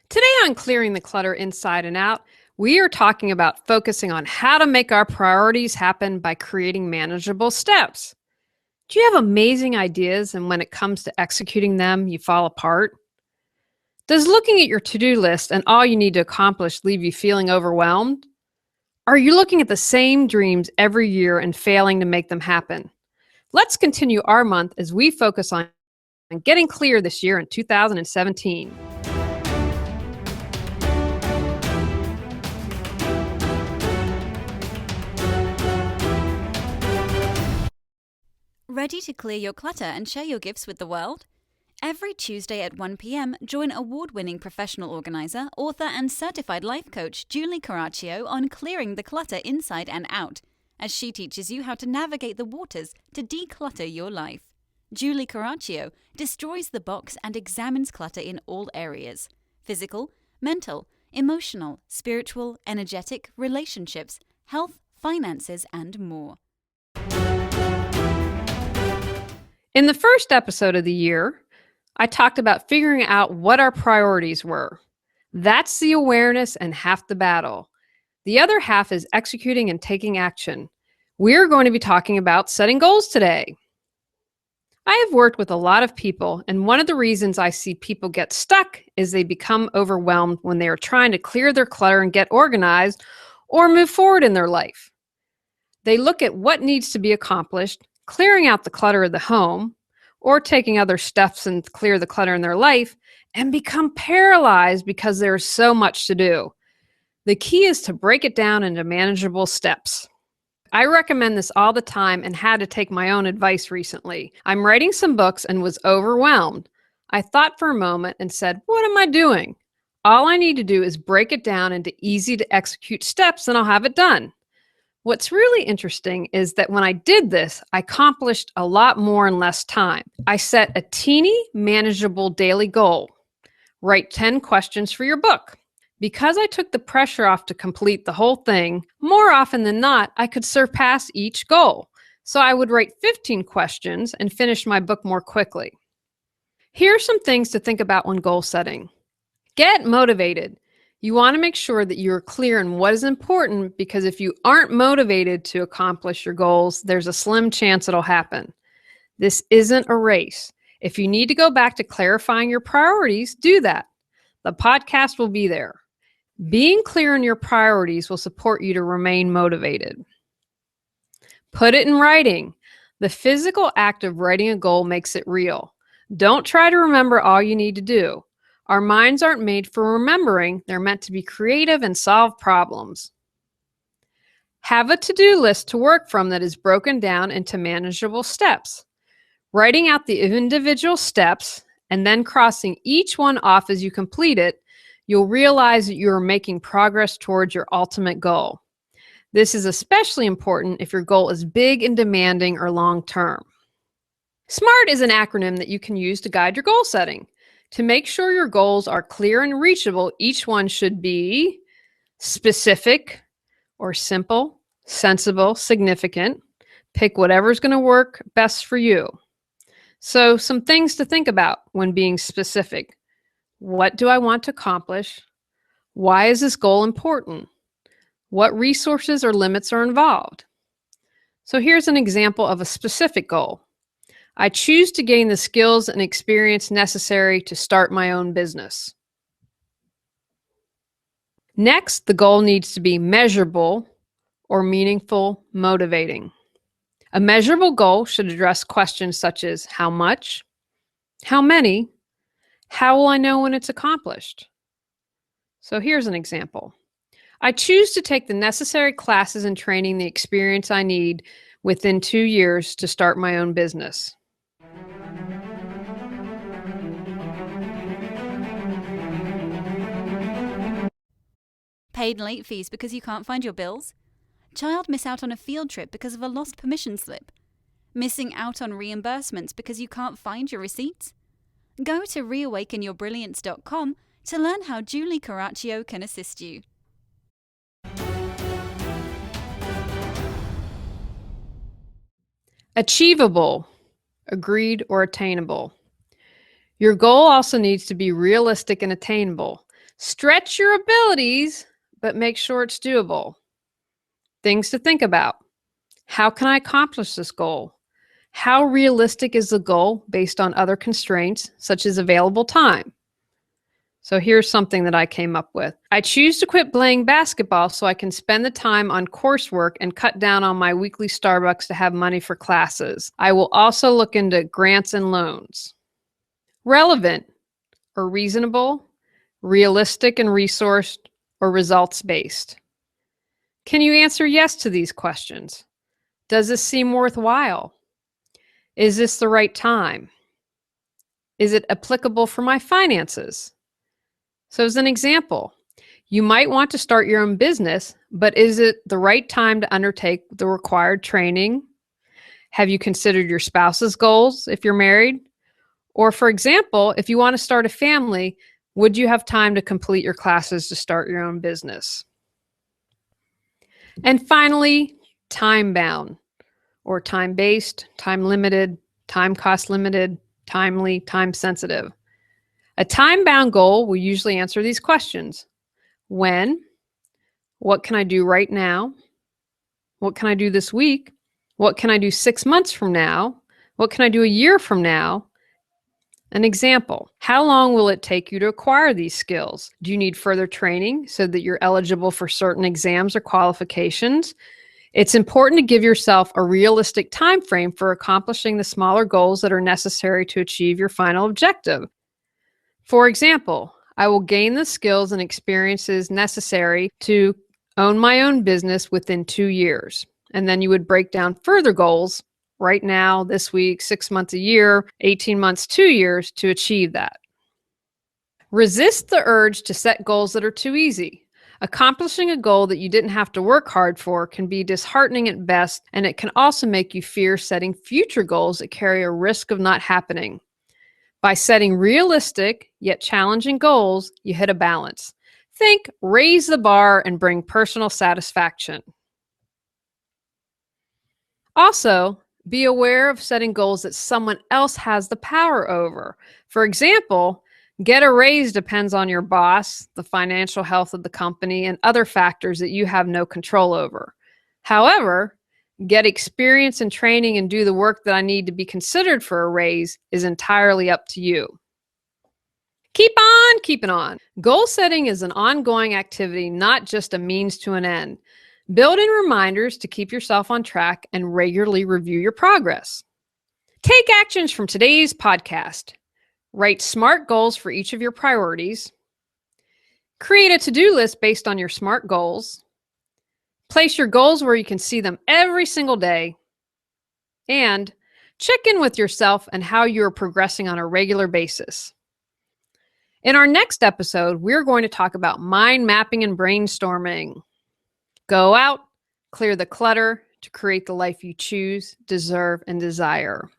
Today on Clearing the Clutter Inside and Out, we are talking about focusing on how to make our priorities happen by creating manageable steps. Do you have amazing ideas and when it comes to executing them, you fall apart? Does looking at your to-do list and all you need to accomplish leave you feeling overwhelmed? Are you looking at the same dreams every year and failing to make them happen? Let's continue our month as we focus on getting clear this year in 2017. Ready to clear your clutter and share your gifts with the world? Every Tuesday at 1 p.m., join award-winning professional organizer, author, and certified life coach Julie Coraccio on clearing the clutter inside and out, as she teaches you how to navigate the waters to declutter your life. Julie Coraccio destroys the box and examines clutter in all areas: physical, mental, emotional, spiritual, energetic, relationships, health, finances, and more. In the first episode of the year, I talked about figuring out what our priorities were. That's the awareness and half the battle. The other half is executing and taking action. We're going to be talking about setting goals today. I have worked with a lot of people, and one of the reasons I see people get stuck is they become overwhelmed when they are trying to clear their clutter and get organized or move forward in their life. They look at what needs to be accomplished, clearing out the clutter of the home, or taking other steps and clear the clutter in their life, and become paralyzed because there is so much to do. The key is to break it down into manageable steps. I recommend this all the time and had to take my own advice recently. I'm writing some books and was overwhelmed. I thought for a moment and said, what am I doing? All I need to do is break it down into easy to execute steps and I'll have it done. What's really interesting is that when I did this, I accomplished a lot more in less time. I set a teeny, manageable daily goal. Write 10 questions for your book. Because I took the pressure off to complete the whole thing, more often than not, I could surpass each goal. So I would write 15 questions and finish my book more quickly. Here are some things to think about when goal setting. Get motivated. You want to make sure that you're clear on what is important, because if you aren't motivated to accomplish your goals, there's a slim chance it'll happen. This isn't a race. If you need to go back to clarifying your priorities, do that. The podcast will be there. Being clear on your priorities will support you to remain motivated. Put it in writing. The physical act of writing a goal makes it real. Don't try to remember all you need to do. Our minds aren't made for remembering. They're meant to be creative and solve problems. Have a to-do list to work from that is broken down into manageable steps. Writing out the individual steps and then crossing each one off as you complete it, you'll realize that you are making progress towards your ultimate goal. This is especially important if your goal is big and demanding or long-term. SMART is an acronym that you can use to guide your goal setting. To make sure your goals are clear and reachable, each one should be specific or simple, sensible, significant. Pick whatever's going to work best for you. So some things to think about when being specific. What do I want to accomplish? Why is this goal important? What resources or limits are involved? So here's an example of a specific goal. I choose to gain the skills and experience necessary to start my own business. Next, the goal needs to be measurable or meaningful, motivating. A measurable goal should address questions such as how much, how many, how will I know when it's accomplished? So here's an example. I choose to take the necessary classes and training, the experience I need within 2 years to start my own business. Paid late fees because you can't find your bills? Child miss out on a field trip because of a lost permission slip? Missing out on reimbursements because you can't find your receipts? Go to reawakenyourbrilliance.com to learn how Julie Coraccio can assist you. Achievable, agreed or attainable. Your goal also needs to be realistic and attainable. Stretch your abilities, but make sure it's doable. Things to think about. How can I accomplish this goal? How realistic is the goal based on other constraints, such as available time? So here's something that I came up with. I choose to quit playing basketball so I can spend the time on coursework and cut down on my weekly Starbucks to have money for classes. I will also look into grants and loans. Relevant or reasonable, realistic and resourced, or results-based? Can you answer yes to these questions? Does this seem worthwhile? Is this the right time? Is it applicable for my finances? So as an example, you might want to start your own business, but is it the right time to undertake the required training? Have you considered your spouse's goals if you're married? Or for example, if you want to start a family, would you have time to complete your classes to start your own business? And finally, time-bound or time-based, time-limited, time-cost limited, timely, time-sensitive. A time-bound goal will usually answer these questions. When? What can I do right now? What can I do this week? What can I do 6 months from now? What can I do a year from now? An example, how long will it take you to acquire these skills? Do you need further training so that you're eligible for certain exams or qualifications? It's important to give yourself a realistic time frame for accomplishing the smaller goals that are necessary to achieve your final objective. For example, I will gain the skills and experiences necessary to own my own business within 2 years. And then you would break down further goals right now, this week, 6 months, a year, 18 months, 2 years to achieve that. Resist the urge to set goals that are too easy. Accomplishing a goal that you didn't have to work hard for can be disheartening at best, and it can also make you fear setting future goals that carry a risk of not happening. By setting realistic yet challenging goals, you hit a balance. Think, raise the bar and bring personal satisfaction. Also, be aware of setting goals that someone else has the power over. For example, get a raise depends on your boss, the financial health of the company, and other factors that you have no control over. However, get experience and training and do the work that I need to be considered for a raise is entirely up to you. Keep on keeping on. Goal setting is an ongoing activity, not just a means to an end. Build in reminders to keep yourself on track and regularly review your progress. Take actions from today's podcast. Write SMART goals for each of your priorities. Create a to-do list based on your SMART goals. Place your goals where you can see them every single day. And check in with yourself and how you are progressing on a regular basis. In our next episode, we're going to talk about mind mapping and brainstorming. Go out, clear the clutter to create the life you choose, deserve, and desire.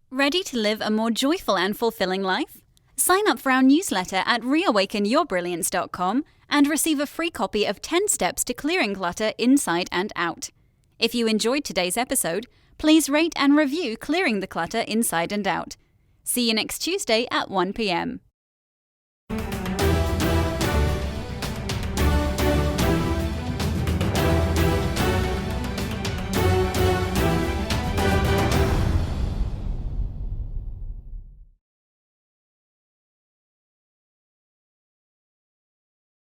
Ready to live a more joyful and fulfilling life? Sign up for our newsletter at reawakenyourbrilliance.com and receive a free copy of 10 Steps to Clearing Clutter Inside and Out. If you enjoyed today's episode, please rate and review Clearing the Clutter Inside and Out. See you next Tuesday at 1 p.m.